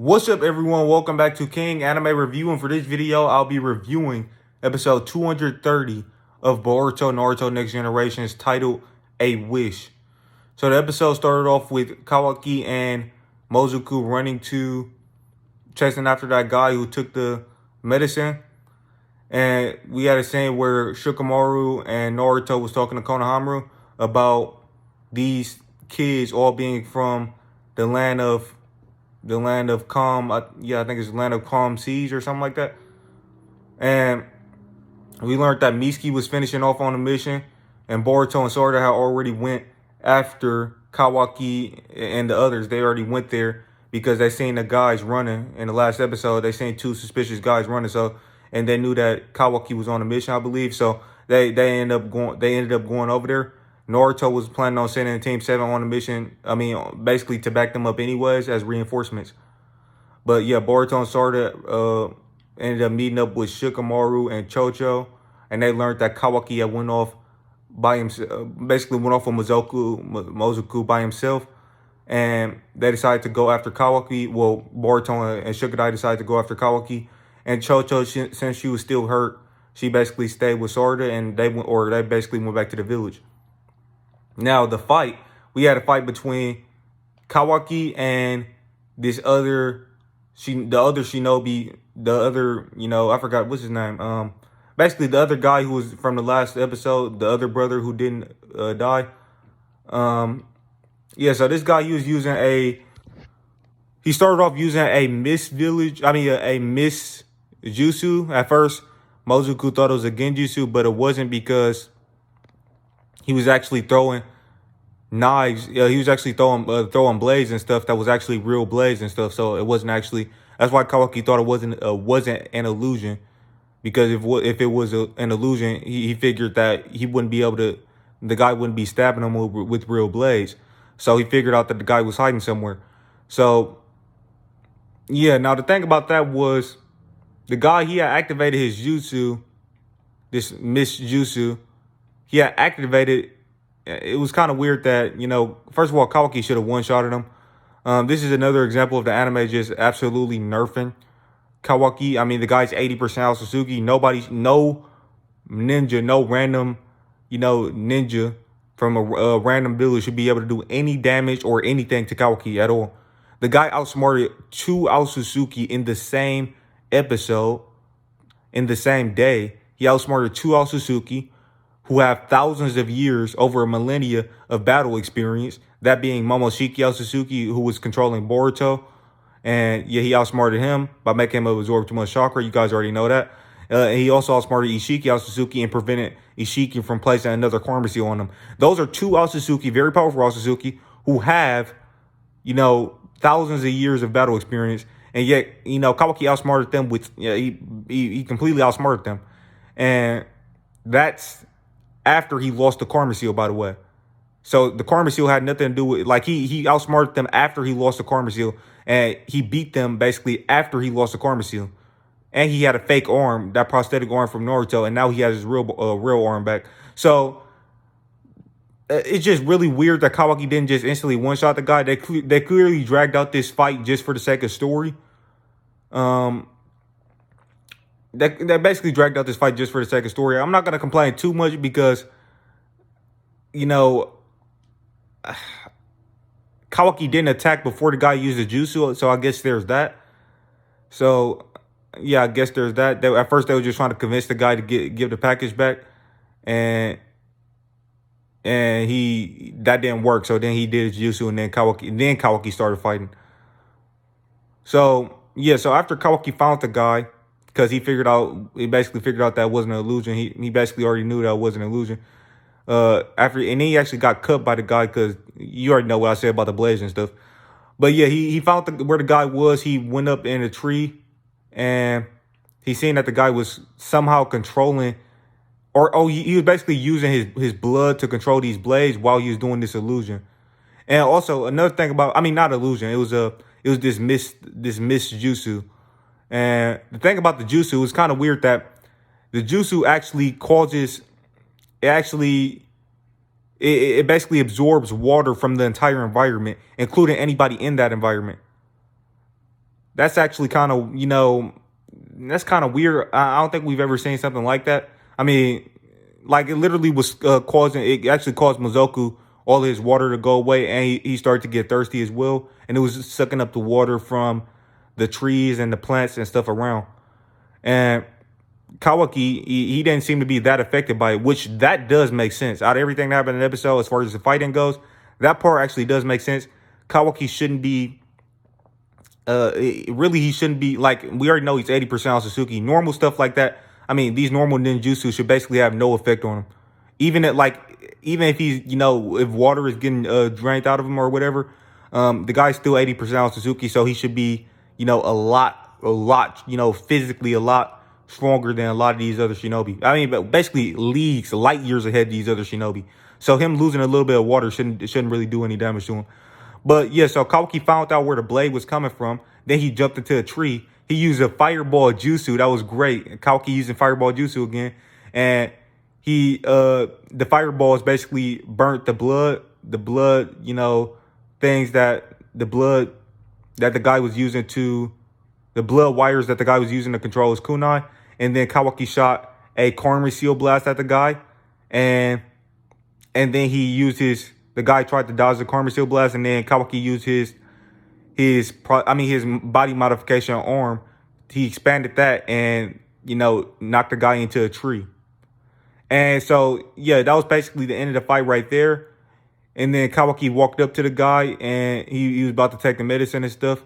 What's up, everyone? Welcome back to King Anime Review, and for this video, I'll be reviewing episode 230 of Boruto Naruto Next Generations, titled A Wish. So the episode started off with Kawaki and Mozuku chasing after that guy who took the medicine. And we had a scene where Shikamaru and Naruto was talking to Konohamaru about these kids all being from the land of calm. I think it's the land of calm seas or something like that. And we learned that Mitsuki was finishing off on a mission, and Boruto and Sarada had already went after Kawaki and the others. They already went there because they seen the guys running in the last episode. They seen two suspicious guys running, and they knew that Kawaki was on a mission, I believe. So they ended up going over there. Naruto was planning on sending Team 7 on a mission, basically to back them up anyways as reinforcements. But yeah, Boruto and Sarada ended up meeting up with Shikamaru and Chocho, and they learned that Kawaki had went off by himself, basically went off with Mozuku by himself, and they decided to go after Kawaki. Well, Boruto and Shikadai decided to go after Kawaki, and Chocho, since she was still hurt, she basically stayed with Sarada, and they basically went back to the village. Now, we had a fight between Kawaki and the other shinobi, I forgot what's his name. Basically the other guy who was from the last episode, the other brother who didn't die. So this guy, he started off using a miss jutsu. At first, Mozuku thought it was a genjutsu, but it wasn't, because he was actually throwing knives. He was actually throwing blades and stuff that was actually real blades and stuff. So it wasn't actually. That's why Kawaki thought it wasn't an illusion, because if it was an illusion, he figured that the guy wouldn't be stabbing him with real blades. So he figured out that the guy was hiding somewhere. So yeah, now the thing about that was, the guy, he had activated his jutsu, this miss jutsu. He had activated. It was kind of weird that, first of all, Kawaki should have one-shotted him. This is another example of the anime just absolutely nerfing Kawaki. The guy's 80% Aotsutsuki. No ninja, no random, ninja from a random village should be able to do any damage or anything to Kawaki at all. The guy outsmarted 2 Aotsutsuki in the same episode, in the same day. He outsmarted 2 Aotsutsuki who have thousands of years, over a millennia of battle experience, that being Momoshiki Aotsutsuki, who was controlling Boruto. And yeah, he outsmarted him by making him absorb too much chakra. You guys already know that. He also outsmarted Ishiki Aotsutsuki and prevented Ishiki from placing another karma seal on him. Those are 2 Aotsutsuki, very powerful Aotsutsuki, who have, thousands of years of battle experience. And yet, Kawaki outsmarted them he completely outsmarted them. And that's after he lost the karma seal, by the way. So the karma seal had nothing to do with, he outsmarted them after he lost the karma seal, and he beat them basically after he lost the karma seal. And he had a fake arm, that prosthetic arm from Naruto, and now he has his real arm back. So it's just really weird that Kawaki didn't just instantly one-shot the guy. They clearly dragged out this fight just for the sake of story. They basically dragged out this fight just for the sake of story. I'm not going to complain too much because, Kawaki didn't attack before the guy used the jutsu, so I guess there's that. So, yeah, I guess there's that. At first, they were just trying to convince the guy to give the package back, and that didn't work. So then he did his jutsu, and then Kawaki started fighting. So yeah, so after Kawaki found the guy, because he basically figured out that it wasn't an illusion. He basically already knew that it wasn't an illusion. And then he actually got cut by the guy, because you already know what I said about the blades and stuff. But yeah, he found where the guy was. He went up in a tree, and he seen that the guy was somehow controlling, he was basically using his blood to control these blades while he was doing this illusion. And also another thing about, not illusion, it was this miss jutsu. And the thing about the jutsu is kind of weird that the jutsu actually it basically absorbs water from the entire environment, including anybody in that environment. that's actually kind of, that's kind of weird. I don't think we've ever seen something like that. I mean, like it literally was it actually caused Mizoku all his water to go away, and he started to get thirsty as well, and it was sucking up the water from the trees and the plants and stuff around. And Kawaki, he didn't seem to be that affected by it, which that does make sense. Out of everything that happened in the episode, as far as the fighting goes, that part actually does make sense. Kawaki shouldn't be, really, he shouldn't be, like, we already know he's 80% Otsutsuki. Normal stuff like that, I mean, these normal ninjutsu should basically have no effect on him. Even if he's, if water is getting drained out of him or whatever, the guy's still 80% Otsutsuki, so he should be, a lot, physically a lot stronger than a lot of these other shinobi. I mean, but basically leagues, light years ahead of these other shinobi. So him losing a little bit of water shouldn't really do any damage to him. But yeah, so Kawaki found out where the blade was coming from. Then he jumped into a tree. He used a fireball jutsu. That was great. Kawaki using fireball jutsu again. And the fireballs basically burnt the blood, things that the blood that the guy was using the blood wires that the guy was using to control his kunai. And then Kawaki shot a Karma Seal Blast at the guy. And then the guy tried to dodge the Karma Seal Blast. And then Kawaki used his body modification arm. He expanded that and, knocked the guy into a tree. And so, yeah, that was basically the end of the fight right there. And then Kawaki walked up to the guy and he was about to take the medicine and stuff.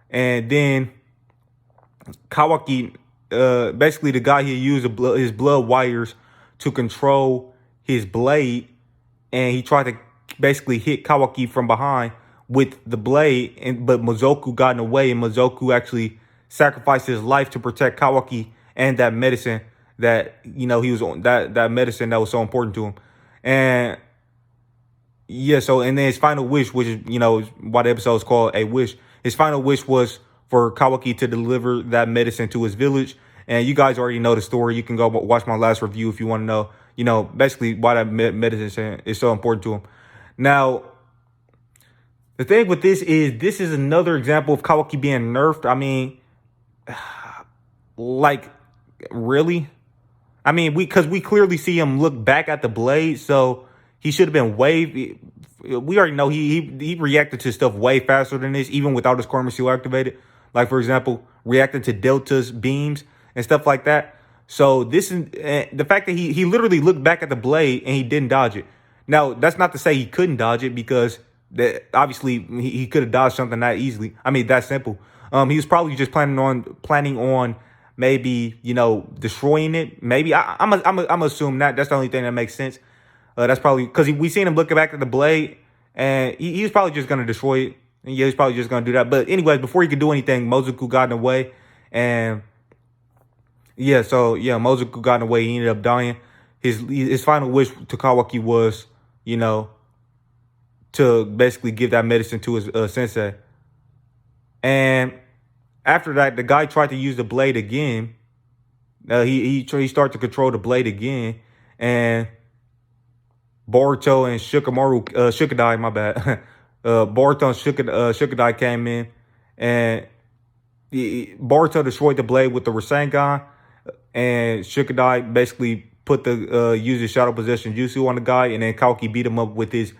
And then Kawaki, basically the guy, he used his blood wires to control his blade, and he tried to basically hit Kawaki from behind with the blade, but Mizoku got in the way, and Mizoku actually sacrificed his life to protect Kawaki and that medicine that, he was on, that medicine that was so important to him. And yeah, so, and then his final wish, which is, why the episode is called A Wish, his final wish was for Kawaki to deliver that medicine to his village. And you guys already know the story. You can go watch my last review if you want to know, basically why that medicine is so important to him. Now, the thing with this is another example of Kawaki being nerfed. I mean, like, really? I mean, because we clearly see him look back at the blade, so he should have been way. We already know he reacted to stuff way faster than this, even without his Karma Seal activated. Like, for example, reacting to Delta's beams and stuff like that. So this is the fact that he literally looked back at the blade and he didn't dodge it. Now, that's not to say he couldn't dodge it, because obviously he could have dodged something that easily. I mean, that simple. He was probably just planning on maybe, destroying it. Maybe I'm assuming that's the only thing that makes sense. That's probably because we seen him looking back at the blade, and he was probably just going to destroy it. And yeah, he's probably just going to do that. But anyways, before he could do anything, Mozoku got in the way. And yeah, so yeah, Mozoku got in the way. He ended up dying. His final wish to Kawaki was, to basically give that medicine to his sensei. And after that, the guy tried to use the blade again. He started to control the blade again. And Boruto and Shukadai, my bad. Boruto and Shukadai came in, and Boruto destroyed the blade with the Rasengan, and Shukadai basically put used his shadow possession jutsu on the guy, and then Kawaki beat him up with his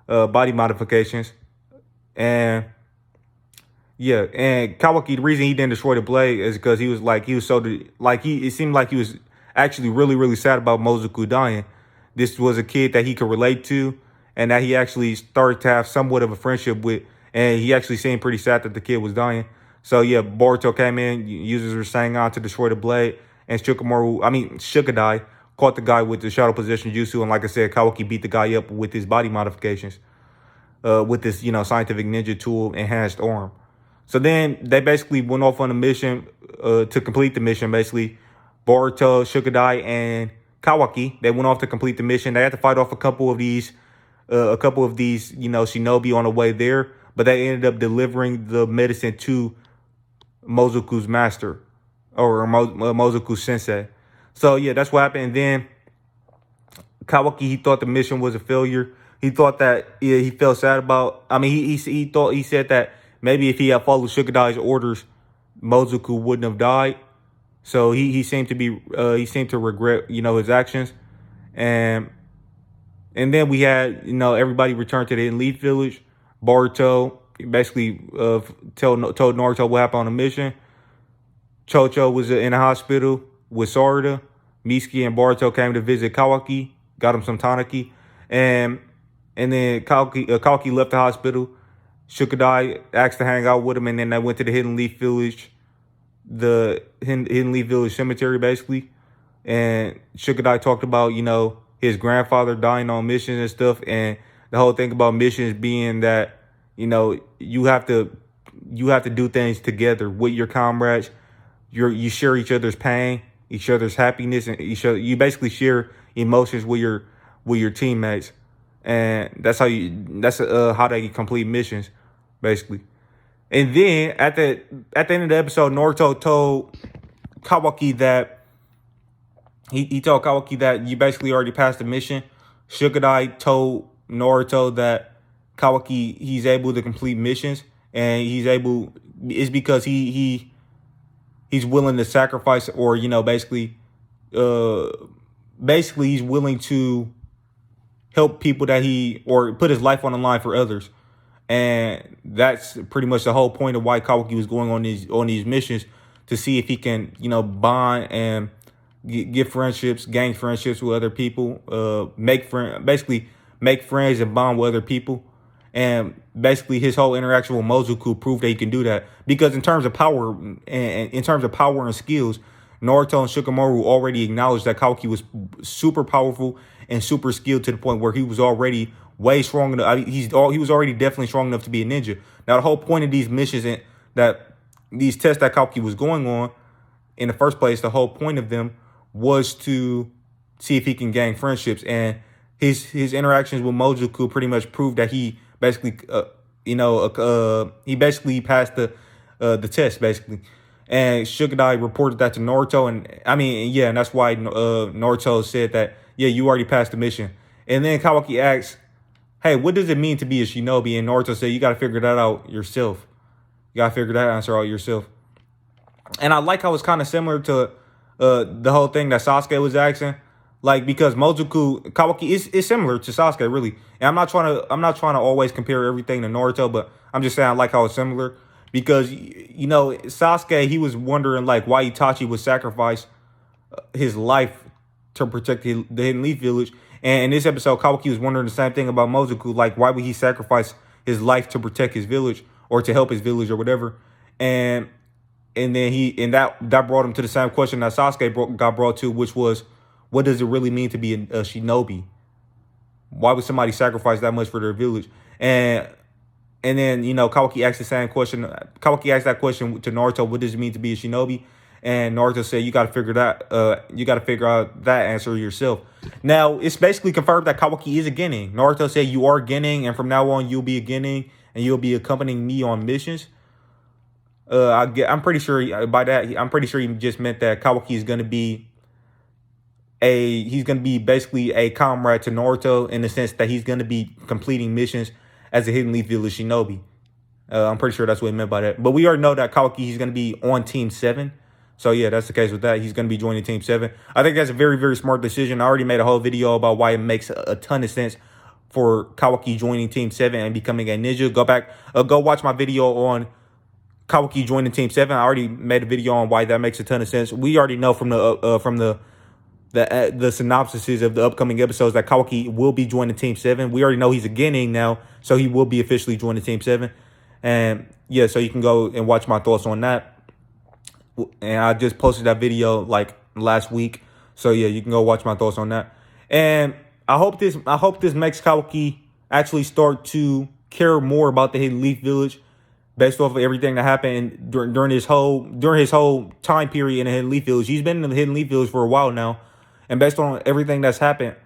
body modifications. And yeah, and Kawaki, the reason he didn't destroy the blade is because it seemed like he was actually really, really sad about Mozoku dying. This was a kid that he could relate to, and that he actually started to have somewhat of a friendship with, and he actually seemed pretty sad that the kid was dying. So yeah, Boruto came in, uses Rasengan to destroy the blade, and Shukadai caught the guy with the shadow position jutsu, and like I said, Kawaki beat the guy up with his body modifications, with this, scientific ninja tool enhanced arm. So then they basically went off on a mission to complete the mission. Basically, Boruto, Shukadai, and Kawaki, they went off to complete the mission. They had to fight off a couple of these, shinobi on the way there, but they ended up delivering the medicine to Mozoku's master, or Mozoku's sensei. So yeah, that's what happened. And then Kawaki, he thought the mission was a failure. He thought that he felt sad about. I mean, he said that maybe if he had followed Shukadai's orders, Mozuku wouldn't have died. So he seemed to be he seemed to regret his actions, and then we had everybody returned to the Elite Village. Boruto basically told Naruto what happened on the mission. Chocho was in the hospital with Sarada. Mitsuki and Boruto came to visit Kawaki, got him some Tanaki, and then Kawaki left the hospital. Shukadai asked to hang out with him, and then they went to the Hidden Leaf Village, the Hidden Leaf Village Cemetery, basically. And Shukadai talked about, his grandfather dying on missions and stuff, and the whole thing about missions being that, you have to do things together with your comrades. You share each other's pain, each other's happiness, and you basically share emotions with your teammates. And that's how they complete missions, basically. And then at the end of the episode, Naruto told Kawaki that he told Kawaki that you basically already passed the mission. Shukadai told Naruto that Kawaki, he's able to complete missions, and it's because he's willing to sacrifice, or basically he's willing to help people or put his life on the line for others. And that's pretty much the whole point of why Kawaki was going on these missions, to see if he can, bond and get friendships, gain friendships with other people, make friends and bond with other people. And basically his whole interaction with Mozuku proved that he can do that. Because in terms of power and skills, Naruto and Shikamaru already acknowledged that Kawaki was super powerful and super skilled, to the point where he was already way strong enough. He was already definitely strong enough to be a ninja. Now, the whole point of these missions and these tests that Kawaki was going on in the first place, the whole point of them was to see if he can gain friendships. And his interactions with Mozuku pretty much proved that he basically he basically passed the test, basically. And Shukadai reported that to Naruto, and that's why Naruto said that, yeah, you already passed the mission. And then Kawaki asks, hey, what does it mean to be a shinobi? And Naruto said, you got to figure that out yourself. You got to figure that answer out yourself. And I like how it's kind of similar to the whole thing that Sasuke was asking. Like, because Kawaki is similar to Sasuke, really. And I'm not trying to always compare everything to Naruto, but I'm just saying I like how it's similar. Because, Sasuke, he was wondering, like, why Itachi would sacrifice his life to protect the Hidden Leaf Village. And in this episode, Kawaki was wondering the same thing about Mozuku. Like, why would he sacrifice his life to protect his village, or to help his village, or whatever? And then that brought him to the same question that Sasuke got brought to, which was, what does it really mean to be a shinobi? Why would somebody sacrifice that much for their village? And then, Kawaki asked the same question. Kawaki asked that question to Naruto, what does it mean to be a shinobi? And Naruto said, you got to figure out that answer yourself. Now, it's basically confirmed that Kawaki is a Genin. Naruto said, you are a Genin, and from now on, you'll be a Genin, and you'll be accompanying me on missions. I'm pretty sure by that, I'm pretty sure he just meant that Kawaki is going to be basically a comrade to Naruto, in the sense that he's going to be completing missions as a Hidden Leaf Village shinobi. I'm pretty sure that's what he meant by that. But we already know that Kawaki, he's going to be on Team 7. So, yeah, that's the case with that. He's going to be joining Team 7. I think that's a very, very smart decision. I already made a whole video about why it makes a ton of sense for Kawaki joining Team 7 and becoming a ninja. Go watch my video on Kawaki joining Team 7. I already made a video on why that makes a ton of sense. We already know from the synopsises of the upcoming episodes that Kawaki will be joining Team 7. We already know he's a Genin now, so he will be officially joining Team 7. And, yeah, so you can go and watch my thoughts on that. And I just posted that video, like, last week. So, yeah, you can go watch my thoughts on that. And I hope this makes Kawaki actually start to care more about the Hidden Leaf Village, based off of everything that happened during his whole time period in the Hidden Leaf Village. He's been in the Hidden Leaf Village for a while now, and based on everything that's happened,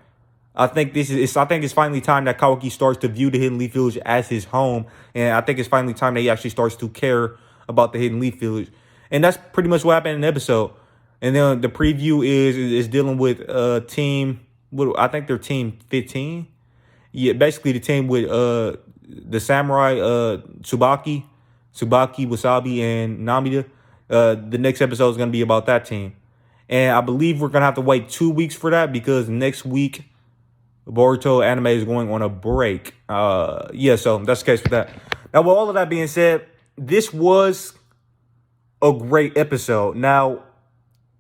I think it's finally time that Kawaki starts to view the Hidden Leaf Village as his home, and I think it's finally time that he actually starts to care about the Hidden Leaf Village. And that's pretty much what happened in the episode. And then the preview is dealing with team. I think they're Team 15. Yeah, basically the team with the samurai Tsubaki, Wasabi, and Namida. The next episode is going to be about that team. And I believe we're going to have to wait 2 weeks for that because next week Boruto anime is going on a break. Yeah, so that's the case for that. Now, with all of that being said, this was a great episode. Now,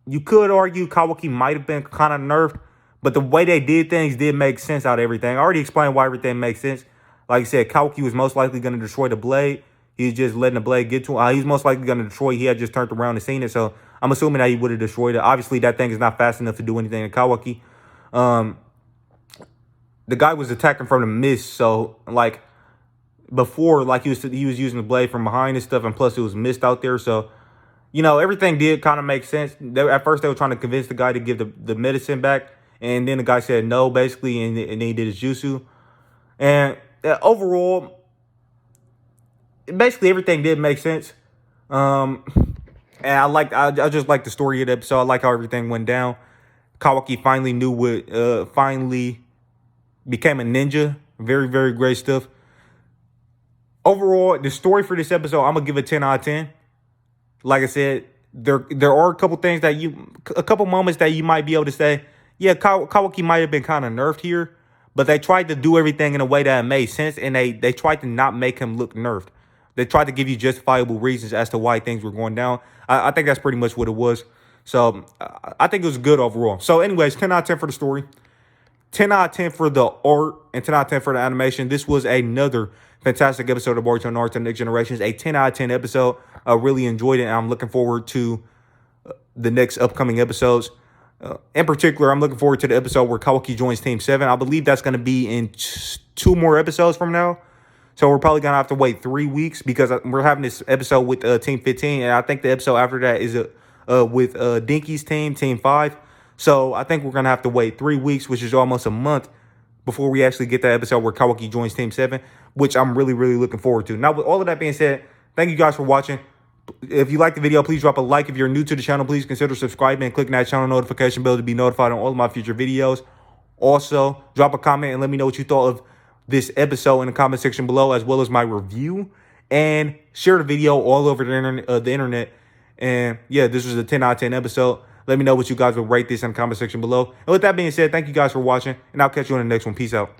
you could argue Kawaki might have been kind of nerfed, but the way they did things did make sense out of everything. I already explained why everything makes sense. Like I said, Kawaki was most likely going to destroy the blade. He was just letting the blade get to him. He was most likely going to destroy it. He had just turned around and seen it, so I'm assuming that he would have destroyed it. Obviously, that thing is not fast enough to do anything to Kawaki. The guy was attacking from the mist, so like before, like he was using the blade from behind and stuff, and plus it was mist out there, so you know everything did kind of make sense. At first, they were trying to convince the guy to give the medicine back, and then the guy said no, basically, and then he did his jutsu, and overall, basically everything did make sense. And I just like the story of the episode. I like how everything went down. Kawaki finally knew what finally became a ninja. Very, very great stuff. Overall, the story for this episode, I'm gonna give it 10 out of 10. Like I said, there are a couple things that a couple moments that you might be able to say, yeah, Kawaki might have been kind of nerfed here, but they tried to do everything in a way that made sense, and they tried to not make him look nerfed. They tried to give you justifiable reasons as to why things were going down. I think that's pretty much what it was. So I think it was good overall. So anyways, 10 out of 10 for the story. 10 out of 10 for the art, and 10 out of 10 for the animation. This was another fantastic episode of Boruto Naruto Next Generations. A 10 out of 10 episode. I really enjoyed it, and I'm looking forward to the next upcoming episodes. In particular, I'm looking forward to the episode where Kawaki joins Team 7. I believe that's going to be in 2 more episodes from now. So we're probably going to have to wait 3 weeks because we're having this episode with Team 15. And I think the episode after that is with Dinky's team, Team 5. So I think we're going to have to wait 3 weeks, which is almost a month, before we actually get that episode where Kawaki joins Team 7, which I'm really, really looking forward to. Now, with all of that being said, thank you guys for watching. If you like the video, please drop a like. If you're new to the channel, please consider subscribing and clicking that channel notification bell to be notified on all of my future videos. Also, drop a comment and let me know what you thought of this episode in the comment section below, as well as my review. And share the video all over the internet. And yeah, this was a 10 out of 10 episode. Let me know what you guys will rate this in the comment section below. And with that being said, thank you guys for watching, and I'll catch you on the next one. Peace out.